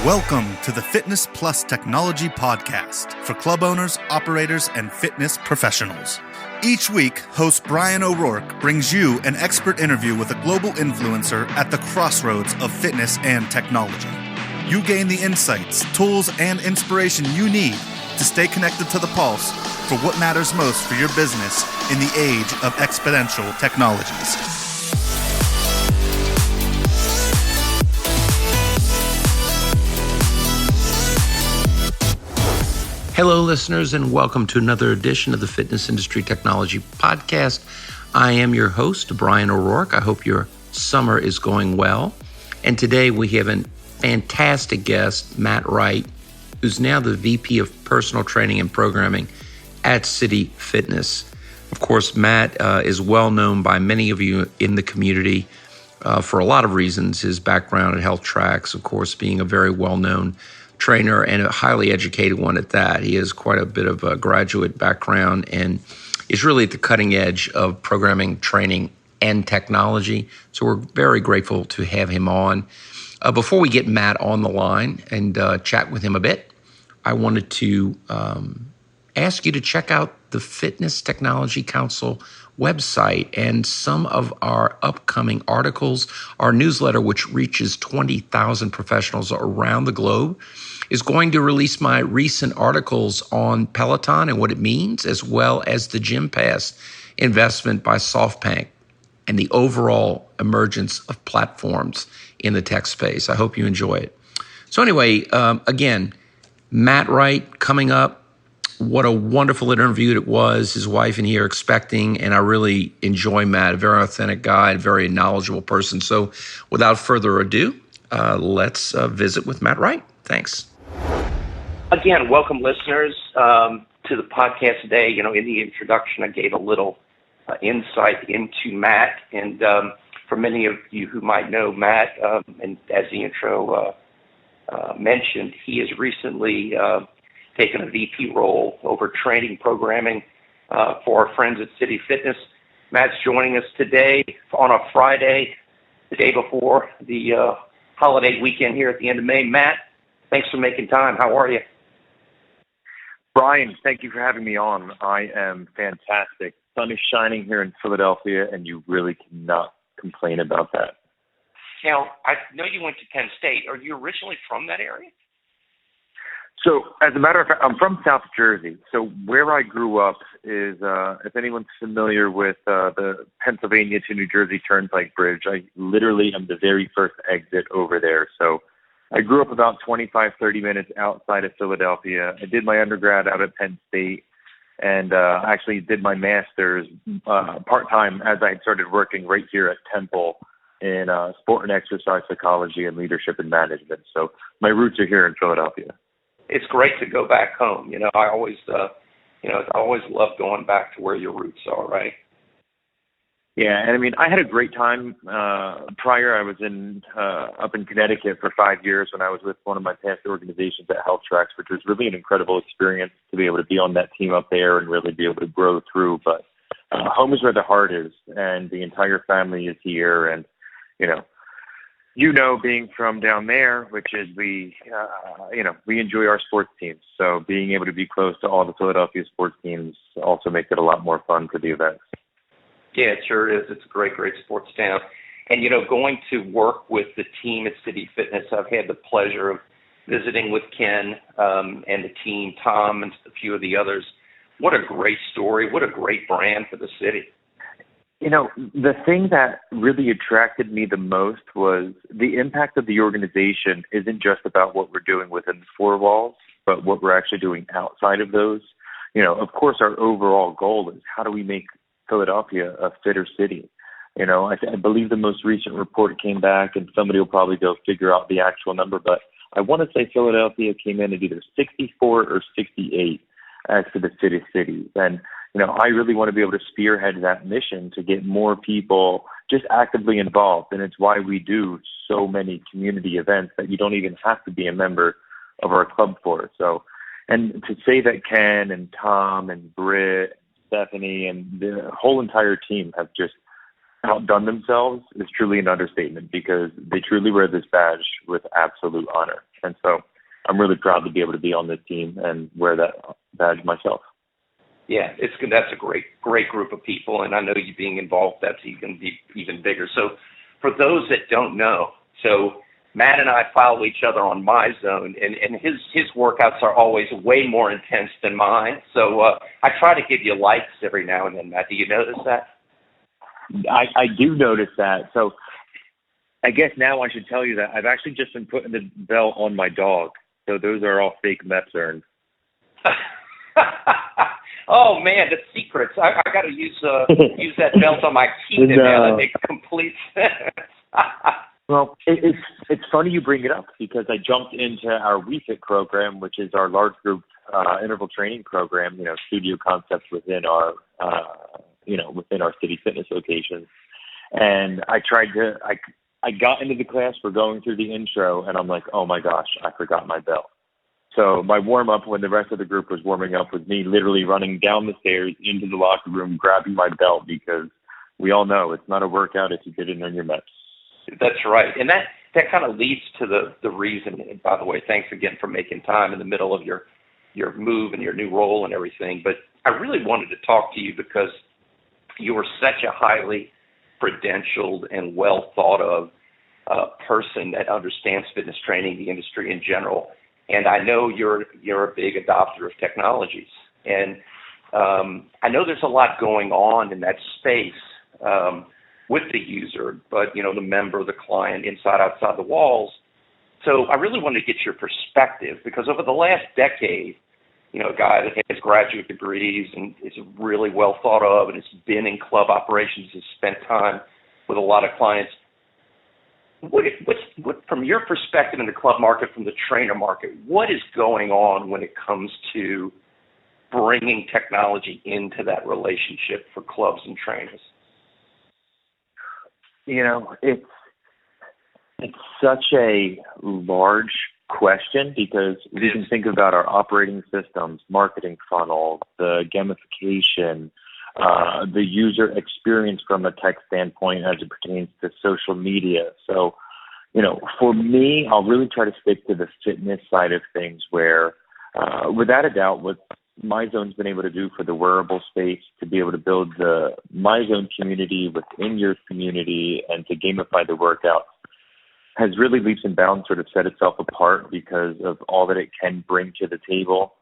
Welcome to the Fitness Plus Technology Podcast for club owners, operators, and fitness professionals. Each week, host Bryan O'Rourke brings you an expert interview with a global influencer at the crossroads of fitness and technology. You gain the insights, tools, and inspiration you need to stay connected to the pulse for what matters most for your business in the age of exponential technologies. Hello, listeners, and welcome to another edition of the Fitness Industry Technology Podcast. I am your host, Bryan O'Rourke. I hope your summer is going well. And today we have a fantastic guest, Matt Wright, who's now the VP of Personal Training and Programming at City Fitness. Of course, Matt is well known by many of you in the community for a lot of reasons. His background at Health Tracks, of course, being a very well-known trainer and a highly educated one at that. He has quite a bit of a graduate background and is really at the cutting edge of programming, training, and technology. So we're very grateful to have him on. Before we get Matt on the line and chat with him a bit, I wanted to ask you to check out the Fitness Technology Council website and some of our upcoming articles. Our newsletter, which reaches 20,000 professionals around the globe, is going to release my recent articles on Peloton and what it means, as well as the Gym Pass investment by SoftBank and the overall emergence of platforms in the tech space. I hope you enjoy it. So anyway, again, Matt Wright coming up. What a wonderful interview it was. His wife and he are expecting, and I really enjoy Matt, a very authentic guy, a very knowledgeable person. So without further ado, let's visit with Matt Wright. Thanks. Again, welcome listeners to the podcast today. You know, in the introduction, I gave a little insight into Matt, and for many of you who might know Matt, and as the intro mentioned, he has recently taken a VP role over training programming for our friends at City Fitness. Matt's joining us today on a Friday, the day before the holiday weekend here at the end of May. Matt, thanks for making time. How are you? Bryan, thank you for having me on. I am fantastic. Sun is shining here in Philadelphia, and you really cannot complain about that. Now, I know you went to Penn State. Are you originally from that area? So, as a matter of fact, I'm from South Jersey. So where I grew up is, if anyone's familiar with the Pennsylvania to New Jersey Turnpike Bridge, I literally am the very first exit over there. So I grew up about 25, 30 minutes outside of Philadelphia. I did my undergrad out at Penn State and actually did my master's part-time as I had started working right here at Temple in sport and exercise psychology and leadership and management. So my roots are here in Philadelphia. It's great to go back home. You know, I always love going back to where your roots are, right? Yeah, and I mean, I had a great time. Prior, I was up in Connecticut for 5 years when I was with one of my past organizations at Health Tracks, which was really an incredible experience to be able to be on that team up there and really be able to grow through. But home is where the heart is, and the entire family is here. And, being from down there, which is we enjoy our sports teams. So being able to be close to all the Philadelphia sports teams also makes it a lot more fun for the events. Yeah, it sure is. It's a great, great sports town. And, going to work with the team at City Fitness, I've had the pleasure of visiting with Ken and the team, Tom, and a few of the others. What a great story. What a great brand for the city. The thing that really attracted me the most was the impact of the organization isn't just about what we're doing within the four walls, but what we're actually doing outside of those. Of course, our overall goal is how do we make Philadelphia a fitter city? I believe the most recent report came back, and somebody will probably go figure out the actual number, but I want to say Philadelphia came in at either 64 or 68 as to the fittest cities. And I really want to be able to spearhead that mission to get more people just actively involved. And it's why we do so many community events that you don't even have to be a member of our club for. So, and to say that Ken and Tom and Britt, Stephanie, and the whole entire team have just outdone themselves is truly an understatement, because they truly wear this badge with absolute honor. And so I'm really proud to be able to be on this team and wear that badge myself. Yeah, it's good. That's a great group of people, and I know you being involved, that's going to be even bigger. So for those that don't know, so Matt and I follow each other on MyZone, and his workouts are always way more intense than mine. So I try to give you likes every now and then, Matt. Do you notice that? I do notice that. So I guess now I should tell you that I've actually just been putting the belt on my dog. So those are all fake MEPS earned. Oh man, the secrets! I got to use that belt on my teeth now. That makes complete sense. Well, it's funny you bring it up, because I jumped into our WeFit program, which is our large group interval training program. Studio concepts within our within our city fitness locations, and I got into the class. We're going through the intro, and I'm like, oh my gosh, I forgot my belt. So my warm-up, when the rest of the group was warming up, was me literally running down the stairs into the locker room, grabbing my belt, because we all know it's not a workout if you didn't earn your MEPS. That's right. And that kind of leads to the reason, and by the way, thanks again for making time in the middle of your move and your new role and everything. But I really wanted to talk to you because you are such a highly credentialed and well thought of person that understands fitness training, the industry in general. And I know you're a big adopter of technologies. And I know there's a lot going on in that space with the user, but, the member, the client, inside, outside the walls. So I really wanted to get your perspective, because over the last decade, a guy that has graduate degrees and is really well thought of and has been in club operations, has spent time with a lot of clients. What from your perspective in the club market, from the trainer market, what is going on when it comes to bringing technology into that relationship for clubs and trainers? It's such a large question, because we can think about our operating systems, marketing funnel, the gamification, the user experience from a tech standpoint as it pertains to social media. So, for me, I'll really try to stick to the fitness side of things, where, without a doubt, what MyZone's been able to do for the wearable space, to be able to build the MyZone community within your community and to gamify the workout, has really leaps and bounds sort of set itself apart because of all that it can bring to the table.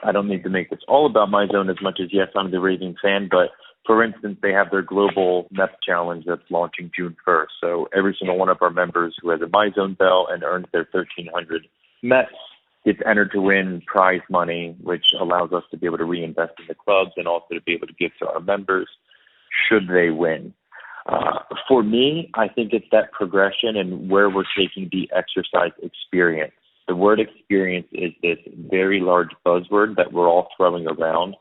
I don't need to make this all about MyZone as much as, yes, I'm the raving fan, but for instance, they have their global MEP challenge that's launching June 1st. So every single one of our members who has a MyZone belt and earns their 1,300 MEPs gets entered to win prize money, which allows us to be able to reinvest in the clubs and also to be able to give to our members should they win. For me, I think it's that progression and where we're taking the exercise experience. The word experience is this very large buzzword that we're all throwing around.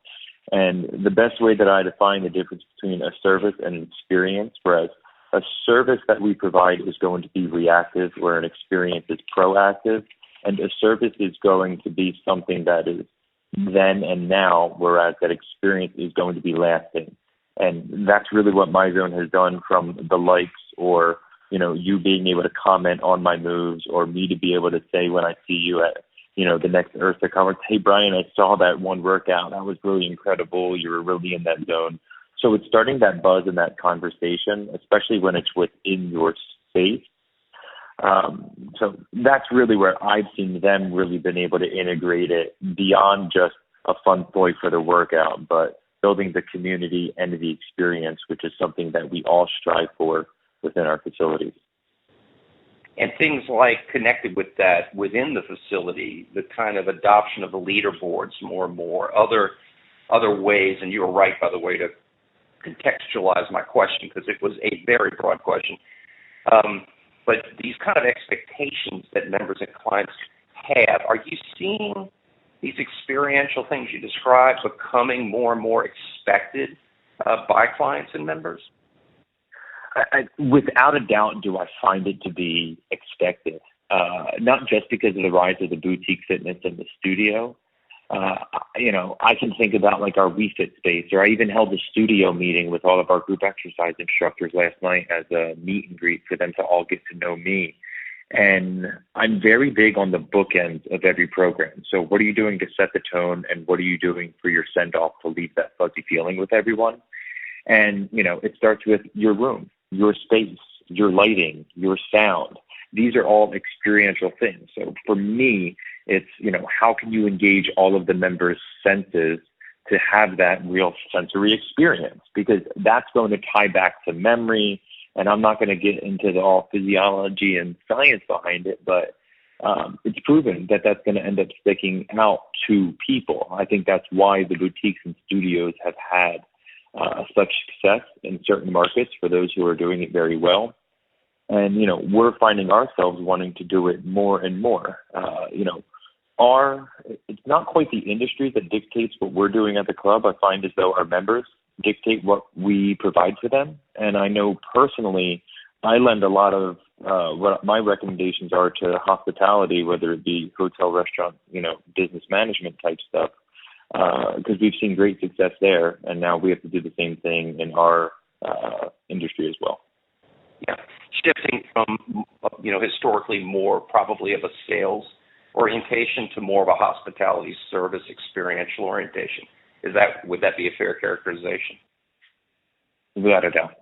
And the best way that I define the difference between a service and an experience, whereas a service that we provide is going to be reactive, where an experience is proactive, and a service is going to be something that is then and now, whereas that experience is going to be lasting. And that's really what MyZone has done, from the likes or, you being able to comment on my moves, or me to be able to say when I see you at, the next Eartha conference, hey, Bryan, I saw that one workout. That was really incredible. You were really in that zone. So it's starting that buzz and that conversation, especially when it's within your space. So that's really where I've seen them really been able to integrate it beyond just a fun toy for the workout, but building the community and the experience, which is something that we all strive for within our facilities. And things like connected with that within the facility, the kind of adoption of the leaderboards more and more, other ways, and you were right, by the way, to contextualize my question, because it was a very broad question. But these kind of expectations that members and clients have, are you seeing these experiential things you described becoming more and more expected by clients and members? Without a doubt, do I find it to be expected, not just because of the rise of the boutique fitness in the studio, I can think about like our WeFit space, or I even held a studio meeting with all of our group exercise instructors last night as a meet and greet for them to all get to know me. And I'm very big on the bookends of every program. So what are you doing to set the tone, and what are you doing for your send-off to leave that fuzzy feeling with everyone? And, it starts with your room, your space, your lighting, your sound. These are all experiential things. So for me, it's, how can you engage all of the members' senses to have that real sensory experience? Because that's going to tie back to memory. And I'm not going to get into the all physiology and science behind it, but it's proven that that's going to end up sticking out to people. I think that's why the boutiques and studios have had such success in certain markets for those who are doing it very well. And, we're finding ourselves wanting to do it more and more. It's not quite the industry that dictates what we're doing at the club. I find as though our members dictate what we provide for them. And I know personally, I lend a lot of what my recommendations are to hospitality, whether it be hotel, restaurant, business management type stuff, because we've seen great success there. And now we have to do the same thing in our industry as well. Yeah, shifting from, historically more probably of a sales orientation to more of a hospitality service experiential orientation. Would that be a fair characterization? Without a doubt.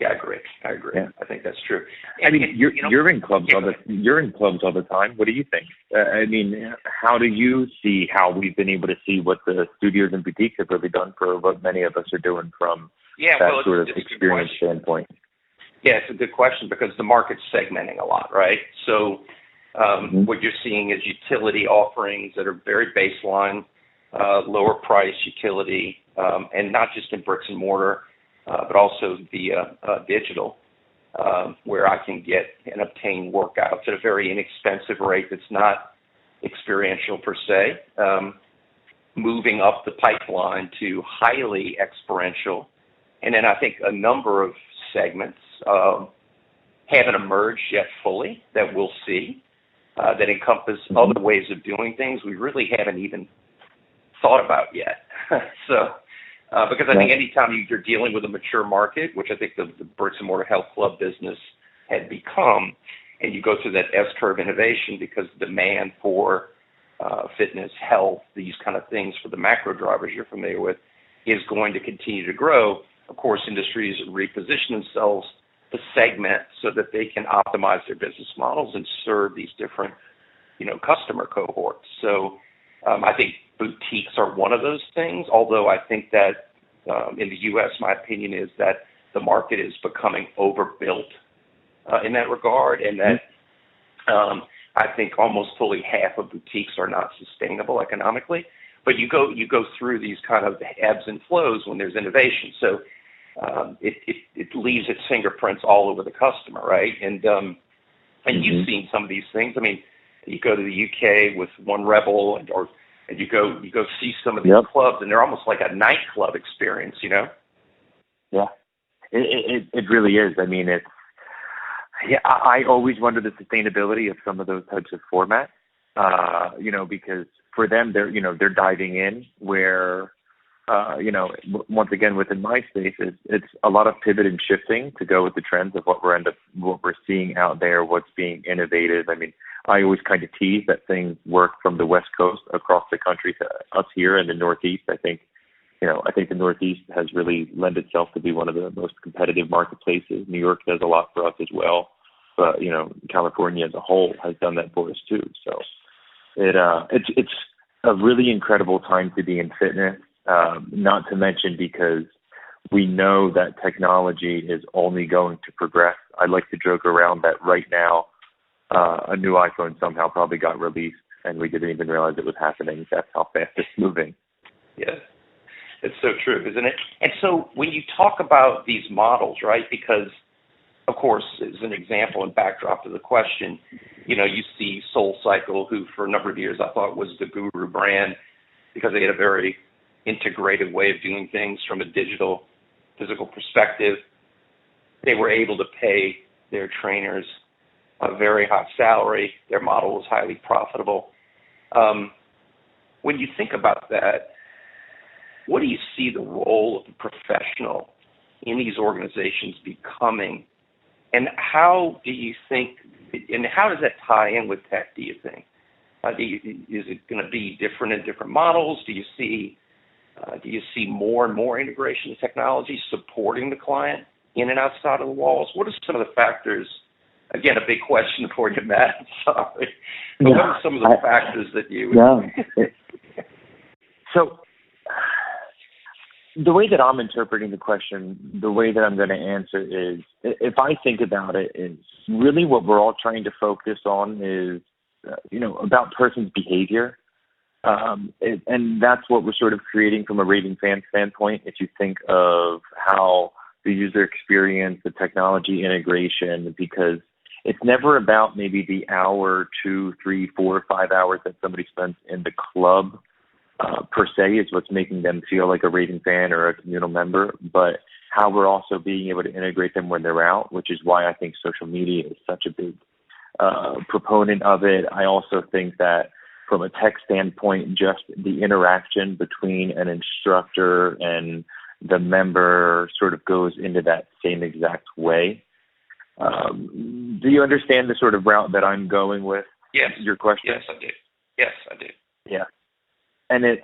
Yeah, I agree. Yeah. I think that's true. And, you're in clubs you're in clubs all the time. What do you think? How do you see how we've been able to see what the studios and boutiques have really done for what many of us are doing from sort of experience standpoint? Yeah, it's a good question because the market's segmenting a lot, right? So what you're seeing is utility offerings that are very baseline, lower price utility, and not just in bricks and mortar, but also via digital, where I can get and obtain workouts at a very inexpensive rate that's not experiential per se, moving up the pipeline to highly experiential. And then I think a number of segments haven't emerged yet fully that we'll see that encompass other ways of doing things we really haven't even thought about yet. Because I think anytime you're dealing with a mature market, which I think the bricks and mortar health club business had become, and you go through that S-curve innovation because demand for fitness, health, these kind of things for the macro drivers you're familiar with is going to continue to grow. Of course, industries reposition themselves to segment so that they can optimize their business models and serve these different, customer cohorts. So I think boutiques are one of those things, although I think that in the U.S., my opinion is that the market is becoming overbuilt in that regard, and that I think almost fully half of boutiques are not sustainable economically. But you go through these kind of ebbs and flows when there's innovation. So it leaves its fingerprints all over the customer, right? And you've seen some of these things. I mean, you go to the UK with One Rebel, and you go see some of these clubs, and they're almost like a nightclub experience, Yeah, it really is. I mean, I always wonder the sustainability of some of those types of formats, because for them, they're diving in where, once again, within my space, it's a lot of pivot and shifting to go with the trends of what we're seeing out there, what's being innovative. I mean, I always kind of tease that things work from the West Coast across the country to us here in the Northeast. I think the Northeast has really lent itself to be one of the most competitive marketplaces. New York does a lot for us as well, but California as a whole has done that for us too. So it's a really incredible time to be in fitness. Not to mention because we know that technology is only going to progress. I like to joke around that right now, a new iPhone somehow probably got released and we didn't even realize it was happening. That's how fast it's moving. Yes, it's so true, isn't it? And so when you talk about these models, right, because, of course, as an example and backdrop to the question, you see SoulCycle, who for a number of years I thought was the guru brand because they had a very integrated way of doing things from a digital, physical perspective. They were able to pay their trainers a very high salary. Their model was highly profitable. when you think about that, what do you see the role of the professional in these organizations becoming, and how do you think, and how does that tie in with tech, do you think? Is it going to be different in different models? Do you see more and more integration of technology supporting the client in and outside of the walls? What are some of the factors? Again, a big question for you, Matt. Sorry. But what are some of the factors that you would... So the way that I'm interpreting the question, the way that I'm going to answer is, if I think about it, is really what we're all trying to focus on is, about person's behavior. And that's what we're sort of creating from a raving fan standpoint. If you think of how the user experience, the technology integration, because it's never about maybe the hour, 2, 3, 4, 5 hours that somebody spends in the club per se is what's making them feel like a raving fan or a communal member, but how we're also being able to integrate them when they're out, which is why I think social media is such a big proponent of it. I also think that from a tech standpoint, just the interaction between an instructor and the member sort of goes into that same exact way. Do you understand the sort of route that I'm going with? Yes. Your question? Yes, I do. Yes, I do. Yeah. And it's,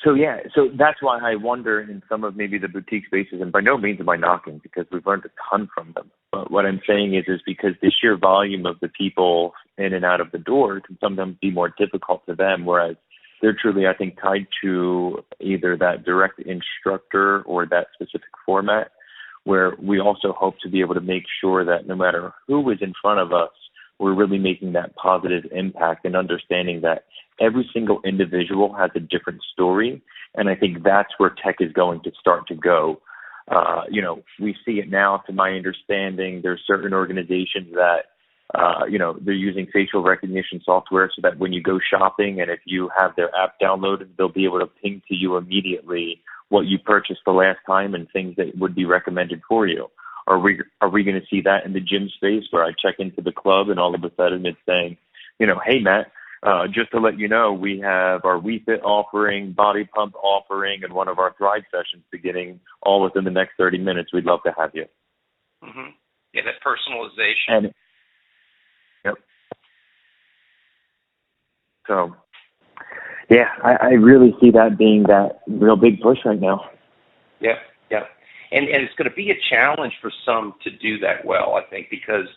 so that's why I wonder in some of maybe the boutique spaces, and by no means am I knocking because we've learned a ton from them. But what I'm saying is because the sheer volume of the people in and out of the door can sometimes be more difficult to them, whereas they're truly, I think, tied to either that direct instructor or that specific format, where we also hope to be able to make sure that no matter who is in front of us, we're really making that positive impact and understanding that every single individual has a different story. And I think that's where tech is going to start to go. We see it now, to my understanding, there's certain organizations that, they're using facial recognition software so that when you go shopping and if you have their app downloaded, they'll be able to ping to you immediately what you purchased the last time and things that would be recommended for you. Are we going to see that in the gym space where I check into the club and all of a sudden it's saying, hey, Matt, just to let you know, we have our WeFit offering, body pump offering, and one of our Thrive sessions beginning all within the next 30 minutes. We'd love to have you. Mm-hmm. Yeah, that personalization. And, yep. So, yeah, I really see that being that real big push right now. Yeah. And it's going to be a challenge for some to do that well, I think, because,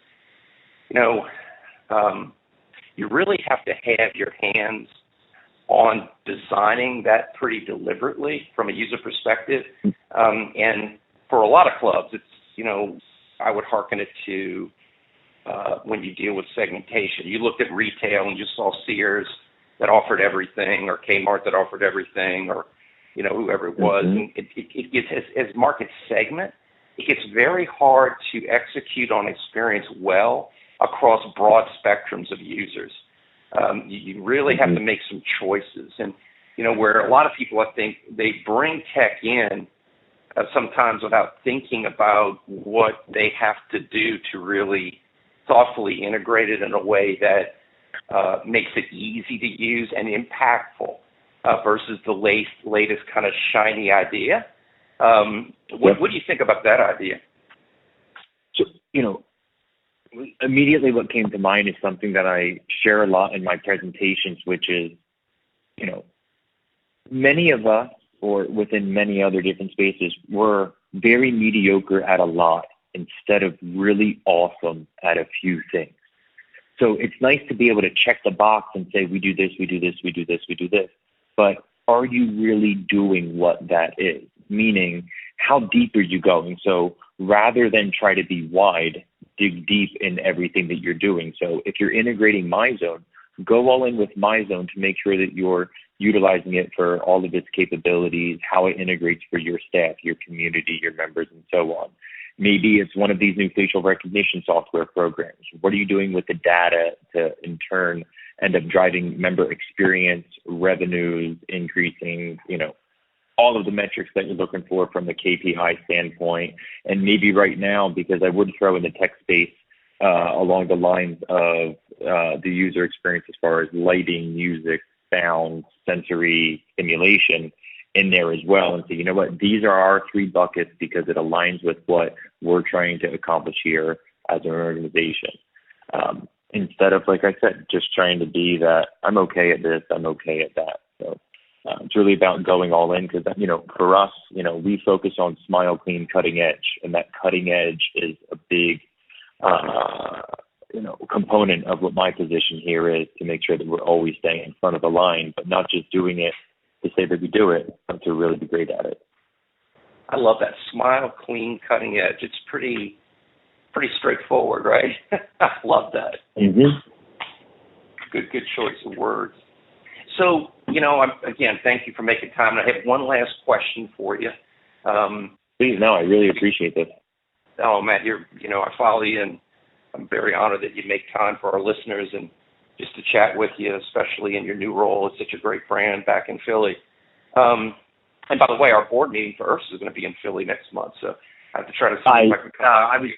you really have to have your hands on designing that pretty deliberately from a user perspective. And for a lot of clubs, it's, I would hearken it to when you deal with segmentation. You looked at retail and you saw Sears that offered everything, or Kmart that offered everything, or whoever it was. Mm-hmm. And it gets, as market segment, it gets very hard to execute on experience well across broad spectrums of users. You really have to make some choices. And, where a lot of people, I think, they bring tech in sometimes without thinking about what they have to do to really thoughtfully integrate it in a way that makes it easy to use and impactful. Versus the latest kind of shiny idea. What do you think about that idea? So, immediately what came to mind is something that I share a lot in my presentations, which is, many of us, or within many other different spaces, were very mediocre at a lot instead of really awesome at a few things. So it's nice to be able to check the box and say, we do this, we do this, we do this, we do this. But are you really doing what that is? Meaning, how deep are you going? So rather than try to be wide, dig deep in everything that you're doing. So if you're integrating MyZone, go all in with MyZone to make sure that you're utilizing it for all of its capabilities, how it integrates for your staff, your community, your members, and so on. Maybe it's one of these new facial recognition software programs. What are you doing with the data to, in turn, end up driving member experience, revenues, increasing, all of the metrics that you're looking for from the KPI standpoint. And maybe right now, because I would throw in the tech space along the lines of the user experience as far as lighting, music, sound, sensory stimulation in there as well, and say, you know what, these are our 3 buckets because it aligns with what we're trying to accomplish here as an organization. Instead of, like I said, just trying to be that I'm okay at this, I'm okay at that. So it's really about going all in because, for us, we focus on smile, clean, cutting edge, and that cutting edge is a big, component of what my position here is, to make sure that we're always staying in front of the line, but not just doing it to say that we do it, but to really be great at it. I love that. Smile, clean, cutting edge. It's pretty straightforward, right? I love that. Mm-hmm. Good choice of words. So, again, thank you for making time. And I have one last question for you. Please, no, I really appreciate this. Oh, Matt, I follow you, and I'm very honored that you make time for our listeners and just to chat with you, especially in your new role. It's such a great brand back in Philly. And by the way, our board meeting for IRSA is going to be in Philly next month, so I have to try to see if I can come.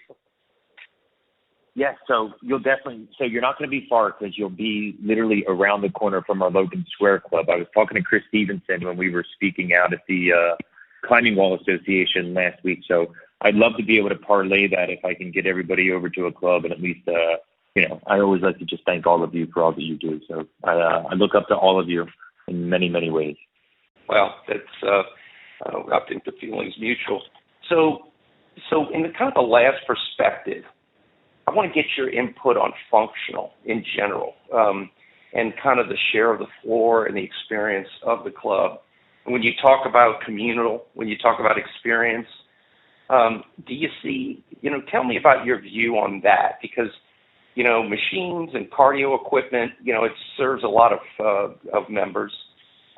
Yes, so you're not going to be far because you'll be literally around the corner from our Logan Square Club. I was talking to Chris Stevenson when we were speaking out at the Climbing Wall Association last week. So I'd love to be able to parlay that if I can get everybody over to a club, and at least, I always like to just thank all of you for all that you do. So I look up to all of you in many, many ways. Well, that's I think the feeling's mutual. So in the kind of the last perspective, I want to get your input on functional in general, and kind of the share of the floor and the experience of the club. And when you talk about communal, when you talk about experience, do you see, tell me about your view on that, because, machines and cardio equipment, it serves a lot of members.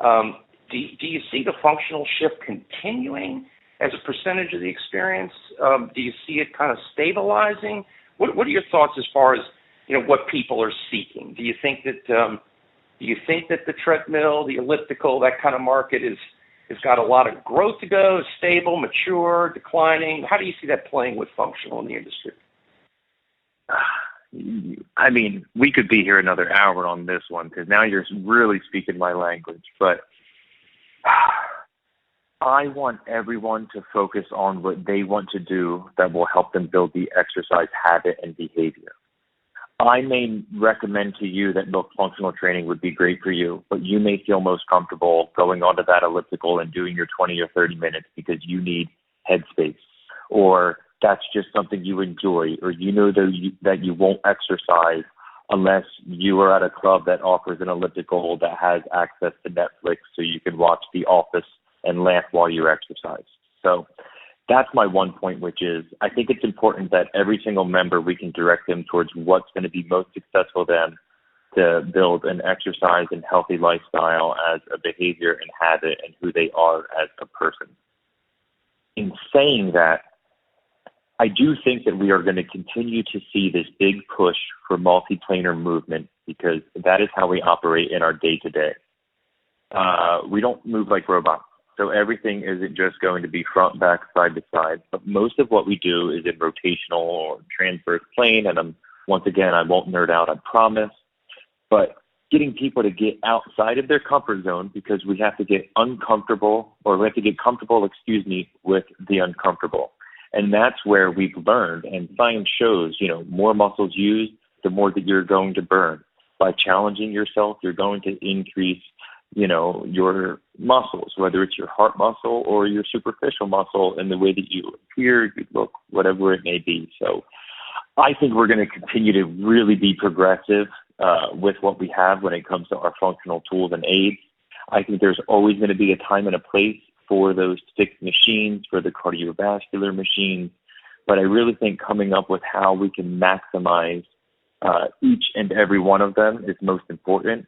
Do you see the functional shift continuing as a percentage of the experience? Do you see it kind of stabilizing? What are your thoughts as far as what people are seeking? Do you think that the treadmill, the elliptical, that kind of market has got a lot of growth to go, is stable, mature, declining? How do you see that playing with functional in the industry? I mean, we could be here another hour on this one because now you're really speaking my language. But I want everyone to focus on what they want to do that will help them build the exercise habit and behavior. I may recommend to you that functional training would be great for you, but you may feel most comfortable going onto that elliptical and doing your 20 or 30 minutes because you need headspace, or that's just something you enjoy, or that you won't exercise unless you are at a club that offers an elliptical that has access to Netflix so you can watch The Office and laugh while you exercise. So that's my one point, which is I think it's important that every single member, we can direct them towards what's going to be most successful for them to build an exercise and healthy lifestyle as a behavior and habit and who they are as a person. In saying that, I do think that we are going to continue to see this big push for multiplanar movement because that is how we operate in our day-to-day. We don't move like robots. So everything isn't just going to be front, back, side to side, but most of what we do is in rotational or transverse plane. And once again, I won't nerd out, I promise. But getting people to get outside of their comfort zone because we have to get comfortable with the uncomfortable. And that's where we've learned, and science shows, more muscles used, the more that you're going to burn. By challenging yourself, you're going to increase your muscles, whether it's your heart muscle or your superficial muscle, and the way that you appear, you look, whatever it may be. So I think we're going to continue to really be progressive with what we have when it comes to our functional tools and aids. I think there's always going to be a time and a place for those fixed machines, for the cardiovascular machines. But I really think coming up with how we can maximize each and every one of them is most important.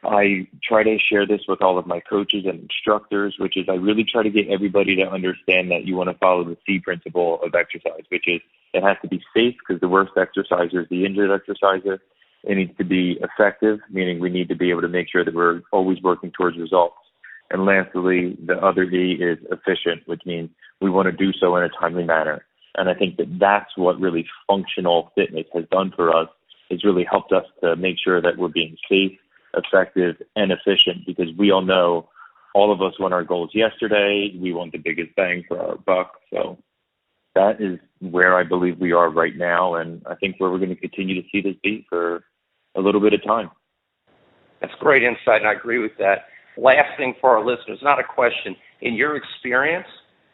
I try to share this with all of my coaches and instructors, which is I really try to get everybody to understand that you want to follow the C principle of exercise, which is it has to be safe because the worst exerciser is the injured exerciser. It needs to be effective, meaning we need to be able to make sure that we're always working towards results. And lastly, the other E is efficient, which means we want to do so in a timely manner. And I think that that's what really functional fitness has done for us, has really helped us to make sure that we're being safe, effective, and efficient, because we all know all of us want our goals yesterday. We want the biggest bang for our buck. So that is where I believe we are right now, and I think where we're going to continue to see this be for a little bit of time. That's great insight, and I agree with that. Last thing for our listeners, not a question. In your experience,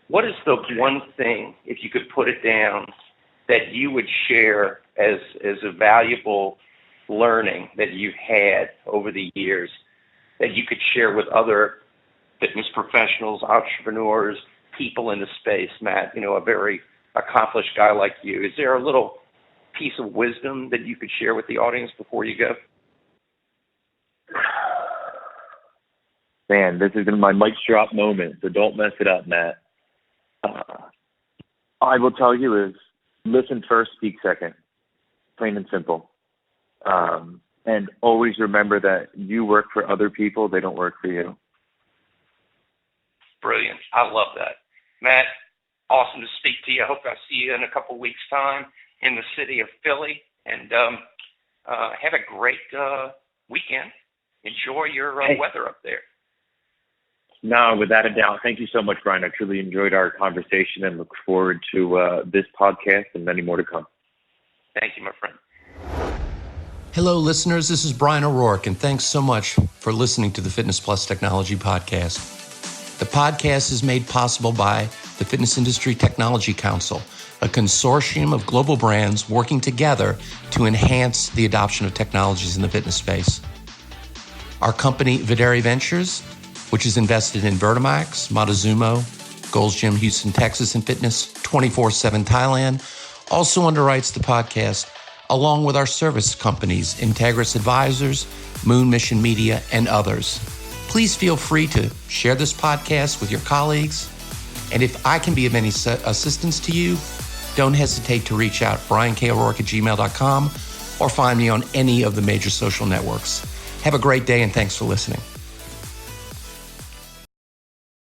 what is the one thing, if you could put it down, that you would share as a valuable learning that you've had over the years that you could share with other fitness professionals, entrepreneurs, people in the space? Matt, a very accomplished guy like you. Is there a little piece of wisdom that you could share with the audience before you go? Man, this is my mic drop moment, so don't mess it up, Matt. I will tell you is listen first, speak second, plain and simple. And always remember that you work for other people, they don't work for you. Brilliant. I love that. Matt, awesome to speak to you. I hope I see you in a couple of weeks' time in the city of Philly. And have a great weekend. Enjoy your weather up there. No, without a doubt. Thank you so much, Bryan. I truly enjoyed our conversation and look forward to this podcast and many more to come. Thank you, my friend. Hello, listeners. This is Bryan O'Rourke, and thanks so much for listening to the Fitness Plus Technology Podcast. The podcast is made possible by the Fitness Industry Technology Council, a consortium of global brands working together to enhance the adoption of technologies in the fitness space. Our company, Videri Ventures, which is invested in Vertimax, Montezuma, Gold's Gym, Houston, Texas, and Fitness 24/7 Thailand, also underwrites the podcast, along with our service companies, Integris Advisors, Moon Mission Media, and others. Please feel free to share this podcast with your colleagues. And if I can be of any assistance to you, don't hesitate to reach out, bryanko'rourke@gmail.com, or find me on any of the major social networks. Have a great day, and thanks for listening.